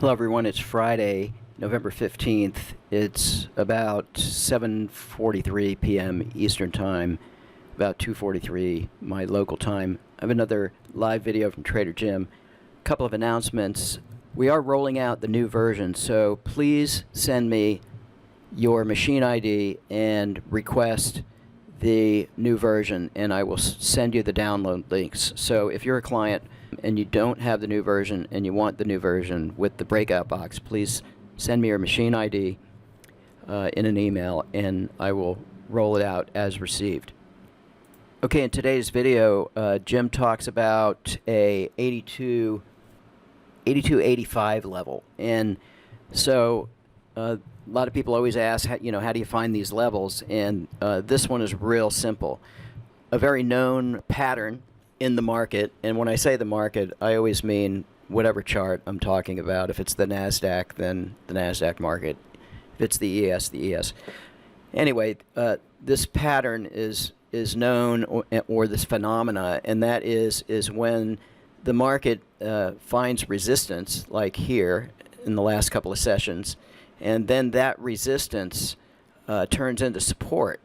Hello everyone, it's Friday, November 15th. It's about 7:43 p.m. Eastern Time, about 2:43 my local time. I have another live video from Trader Jim. A couple of announcements. We are rolling out the new version, so please send me your machine ID and request the new version, and I will send you the download links. So if you're a client and you don't have the new version and you want the new version with the breakout box, please send me your machine ID in an email, and I will roll it out as received. Okay, in today's video, Jim talks about a 82.85 level, and so a lot of people always ask, how do you find these levels? And this one is real simple. A very known pattern in the market, and when I say the market, I always mean whatever chart I'm talking about. If it's the NASDAQ, then the NASDAQ market. If it's the ES, the ES. Anyway, this pattern is known, or this phenomena, and that is when the market finds resistance, like here in the last couple of sessions, and then that resistance turns into support.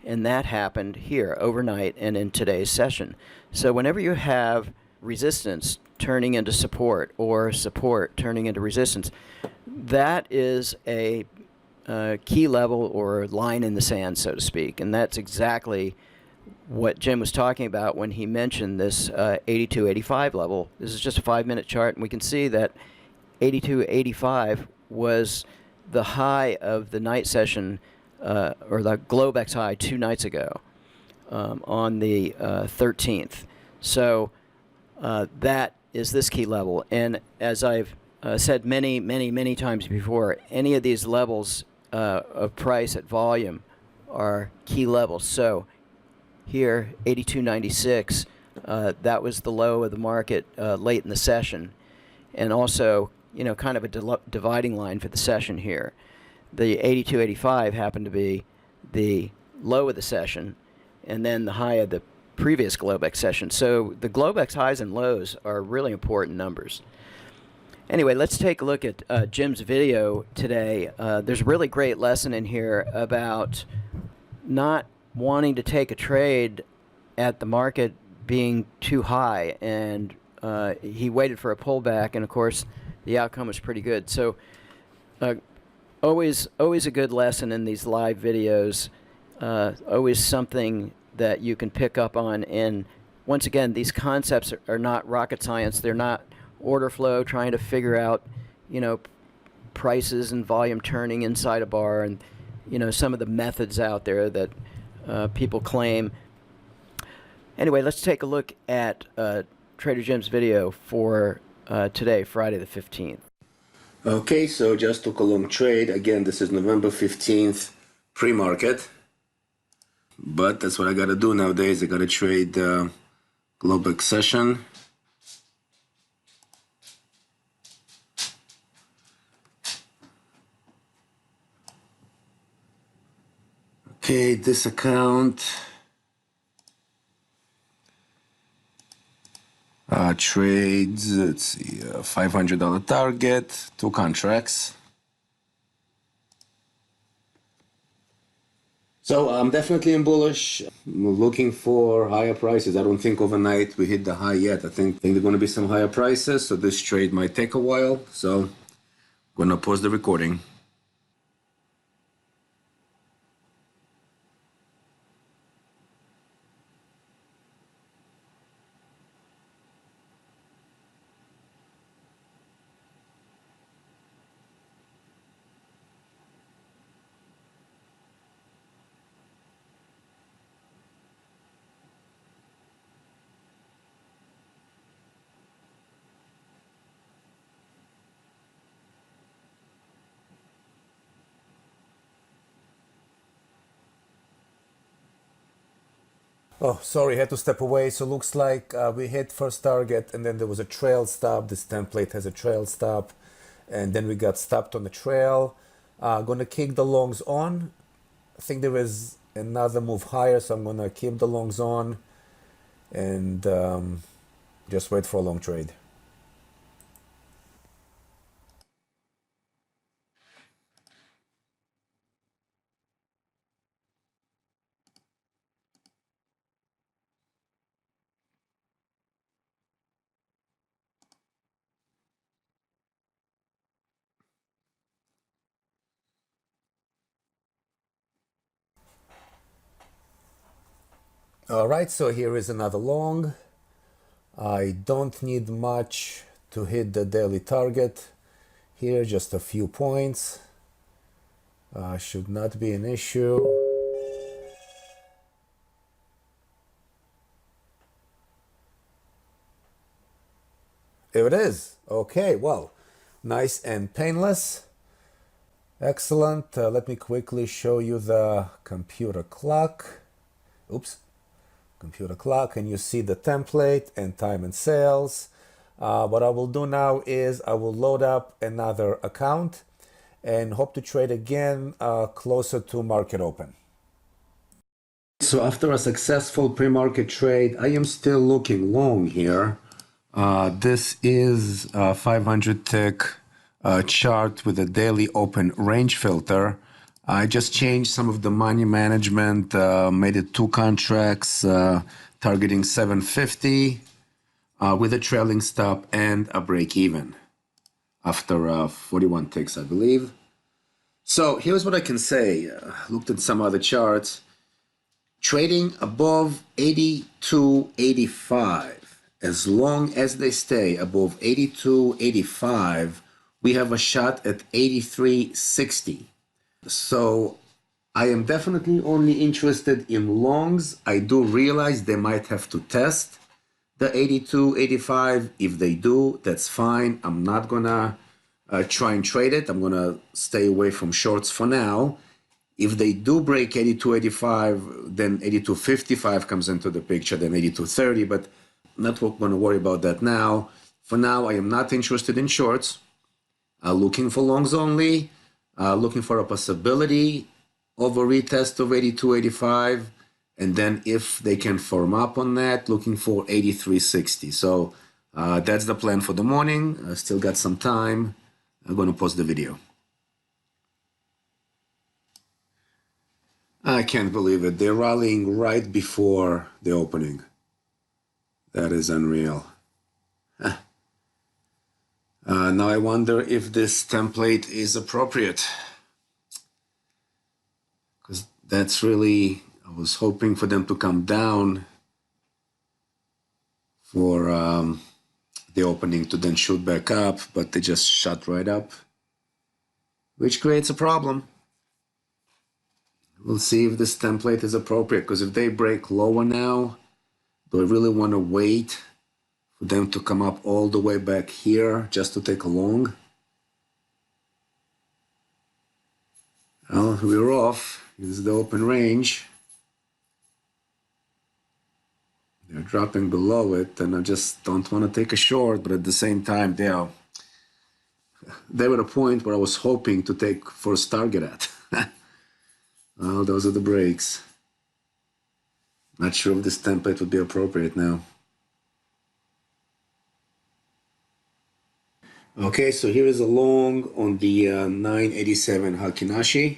And that happened here overnight and in today's session. So whenever you have resistance turning into support, or support turning into resistance, that is a key level or line in the sand, so to speak. And that's exactly what Jim was talking about when he mentioned this 82.85 level. This is just a 5-minute chart, and we can see that 82.85 was the high of the night session, or the Globex high 2 nights ago, on the 13th. So that is this key level. And as I've said many times before, any of these levels of price at volume are key levels. So here, 82.96, that was the low of the market late in the session, and also kind of a dividing line for the session here. The 82.85 happened to be the low of the session, and then the high of the previous Globex session. So the Globex highs and lows are really important numbers. Anyway, let's take a look at Jim's video today. There's a really great lesson in here about not wanting to take a trade at the market being too high, and he waited for a pullback, and of course the outcome was pretty good. So always a good lesson in these live videos, always something that you can pick up on. And once again, these concepts are not rocket science. They're not order flow, trying to figure out prices and volume turning inside a bar, and some of the methods out there that people claim. Anyway, let's take a look at Trader Jim's video for today, Friday the 15th. Okay, so just took a long trade. Again, this is November 15th pre-market, but that's what I gotta do nowadays. I gotta trade Globex session. Okay, this account trades, let's see, $500 target, 2 contracts. So I'm definitely in bullish, looking for higher prices. I don't think overnight we hit the high yet. I think there are going to be some higher prices, so this trade might take a while. So I'm going to pause the recording. Oh, sorry, had to step away. So looks like we hit first target, and then there was a trail stop. This template has a trail stop, and then we got stopped on the trail. Gonna kick the longs on. I think there is another move higher, so I'm gonna keep the longs on and just wait for a long trade. All right, so here is another long. I don't need much to hit the daily target. Here, just a few points. Should not be an issue. Here it is. Okay, well, nice and painless. Excellent. Let me quickly show you the computer clock. Oops. Computer clock, and you see the template and time and sales. What I will do now is I will load up another account and hope to trade again closer to market open. So after a successful pre-market trade, I am still looking long here. This is a 500 tick chart with a daily open range filter. I just changed some of the money management, made it 2 contracts targeting 750 with a trailing stop and a break even after 41 ticks, I believe. So here's what I can say. Looked at some other charts. Trading above 82.85, as long as they stay above 82.85, we have a shot at 83.60. So I am definitely only interested in longs. I do realize they might have to test the 82.85. If they do, that's fine. I'm not gonna try and trade it. I'm gonna stay away from shorts for now. If they do break 82.85, then 82.55 comes into the picture, then 82.30, but I'm not going to worry about that now. For now, I am not interested in shorts. Looking for longs only, looking for a possibility of a retest of 82.85, and then if they can firm up on that, looking for 83.60. So that's the plan for the morning. I still got some time. I'm going to pause the video. I can't believe it. They're rallying right before the opening. That is unreal. Now I wonder if this template is appropriate. Because that's really, I was hoping for them to come down for the opening to then shoot back up, but they just shot right up, which creates a problem. We'll see if this template is appropriate, because if they break lower now, do I really want to wait for them to come up all the way back here just to take a long? Well, we're off. This is the open range. They're dropping below it, and I just don't want to take a short, but at the same time, they were a point where I was hoping to take first target at. Well, those are the breaks. Not sure if this template would be appropriate now. Okay, so here is a long on the 987 Hakinashi.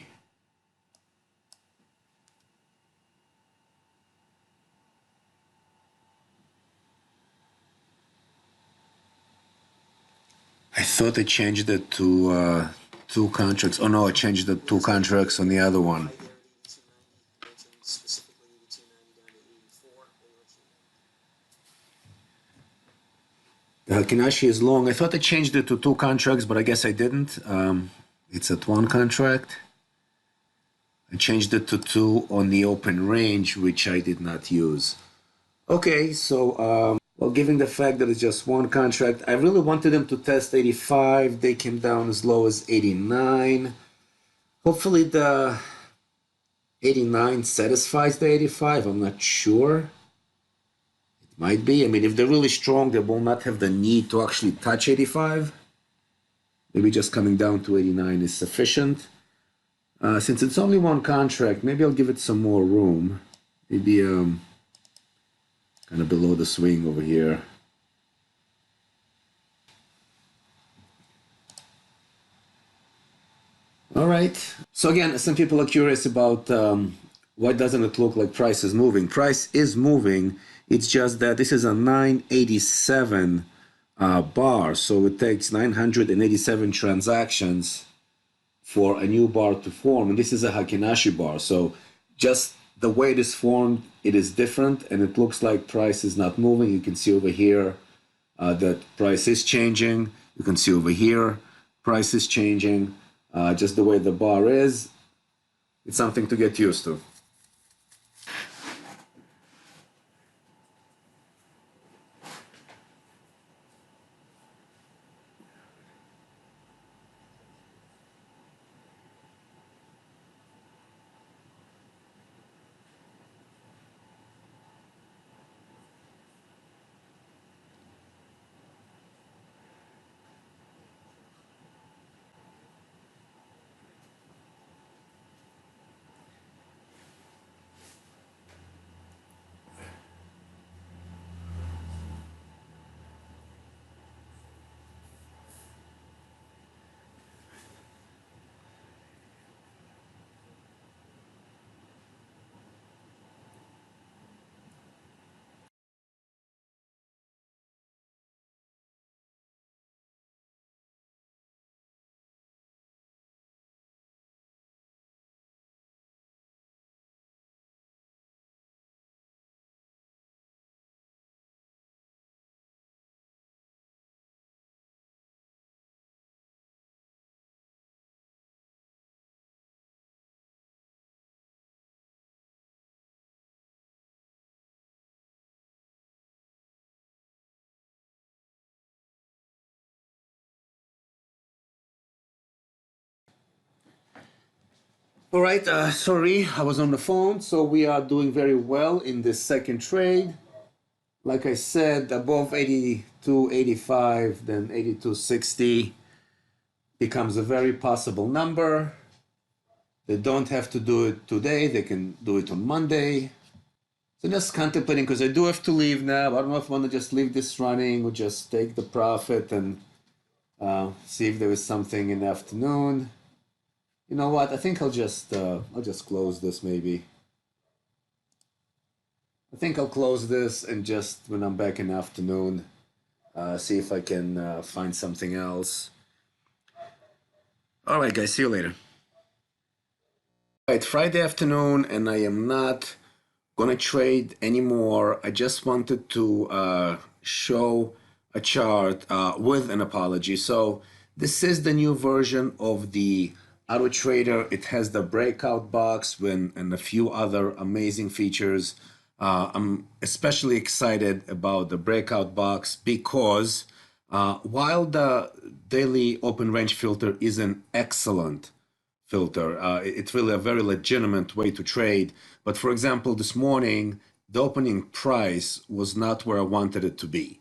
I thought I changed it to 2 contracts. Oh no, I changed the 2 contracts on the other one. The Hakinashi is long. I thought I changed it to 2 contracts, but I guess I didn't. It's at 1 contract. I changed it to 2 on the open range, which I did not use. Okay, so well, given the fact that it's just 1 contract, I really wanted them to test 85. They came down as low as 89. Hopefully the 89 satisfies the 85. I'm not sure. Might be. I mean, if they're really strong, they will not have the need to actually touch 85. Maybe just coming down to 89 is sufficient. Since it's only 1 contract, maybe I'll give it some more room. Maybe kind of below the swing over here. All right. So again, some people are curious about why doesn't it look like price is moving? Price is moving. It's just that this is a 987 bar, so it takes 987 transactions for a new bar to form, and this is a Hakinashi bar. So just the way it is formed, it is different, and it looks like price is not moving. You can see over here that price is changing. You can see over here price is changing. Just the way the bar is, it's something to get used to. All right, sorry, I was on the phone. So we are doing very well in this second trade. Like I said, above 82.85, then 82.60 becomes a very possible number. They don't have to do it today. They can do it on Monday. So just contemplating, because I do have to leave now. I don't know if I want to just leave this running or just take the profit and see if there is something in the afternoon. You know what? I think I'll just close this maybe. I think I'll close this and just when I'm back in the afternoon, see if I can find something else. All right, guys. See you later. All right, Friday afternoon, and I am not gonna trade anymore. I just wanted to show a chart with an apology. So this is the new version of the Auto Trader. It has the breakout box and a few other amazing features. I'm especially excited about the breakout box because while the daily open range filter is an excellent filter, it's really a very legitimate way to trade. But for example, this morning, the opening price was not where I wanted it to be.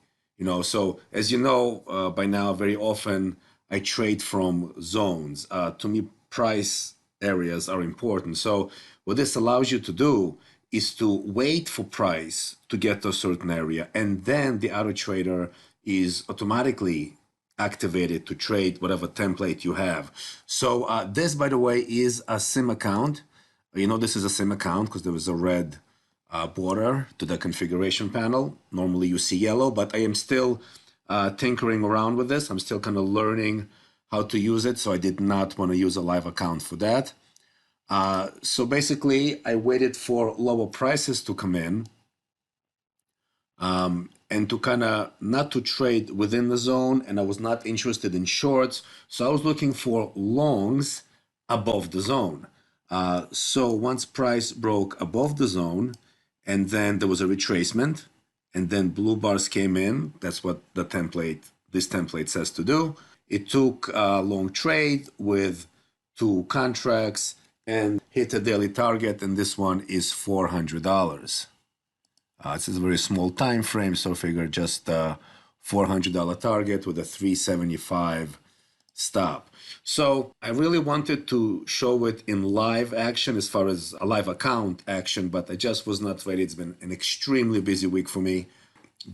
So as you know by now, very often I trade from zones. To me, price areas are important. So what this allows you to do is to wait for price to get to a certain area, and then the auto trader is automatically activated to trade whatever template you have. So this, by the way, is a sim account. This is a sim account because there is a red border to the configuration panel. Normally you see yellow, but I am still tinkering around with this. I'm still kind of learning how to use it, so I did not want to use a live account for that. So basically, I waited for lower prices to come in and to kind of not to trade within the zone, and I was not interested in shorts, so I was looking for longs above the zone. So once price broke above the zone, and then there was a retracement, and then blue bars came in. That's what this template says to do. It took a long trade with 2 contracts and hit a daily target, and this one is $400. This is a very small time frame, so figure just a $400 target with a 375 stop. So I really wanted to show it in live action as far as a live account action, but I just was not ready. It's been an extremely busy week for me,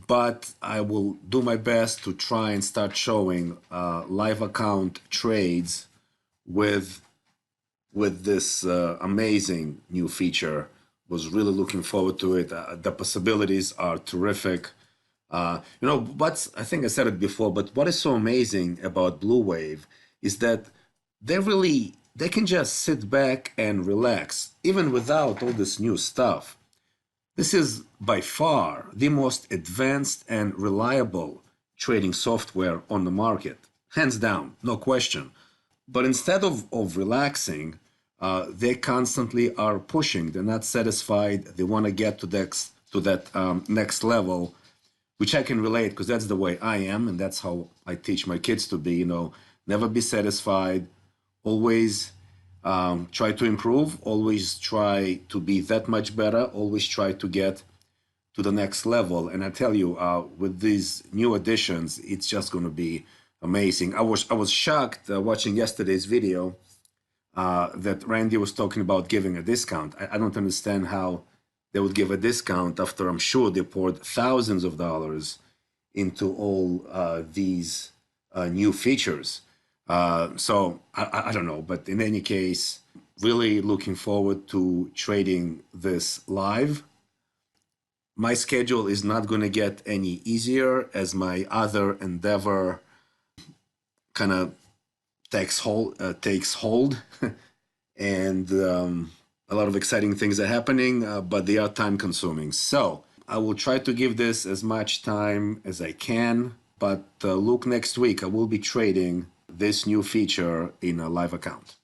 but I will do my best to try and start showing live account trades with this amazing new feature. Was really looking forward to it. The possibilities are terrific. I think I said it before, but what is so amazing about Blue Wave is that they can just sit back and relax, even without all this new stuff. This is by far the most advanced and reliable trading software on the market. Hands down, no question. But instead of relaxing, they constantly are pushing. They're not satisfied. They want to get to that next level, which I can relate because that's the way I am, and that's how I teach my kids to be. Never be satisfied. Always try to improve. Always try to be that much better. Always try to get to the next level. And I tell you, with these new additions, it's just going to be amazing. I was shocked watching yesterday's video that Randy was talking about giving a discount. I don't understand how they would give a discount after I'm sure they poured thousands of dollars into all these new features. So I don't know, but in any case, really looking forward to trading this live. My schedule is not going to get any easier as my other endeavor kind of takes hold, and a lot of exciting things are happening, but they are time consuming. So I will try to give this as much time as I can, but look next week, I will be trading this new feature in a live account.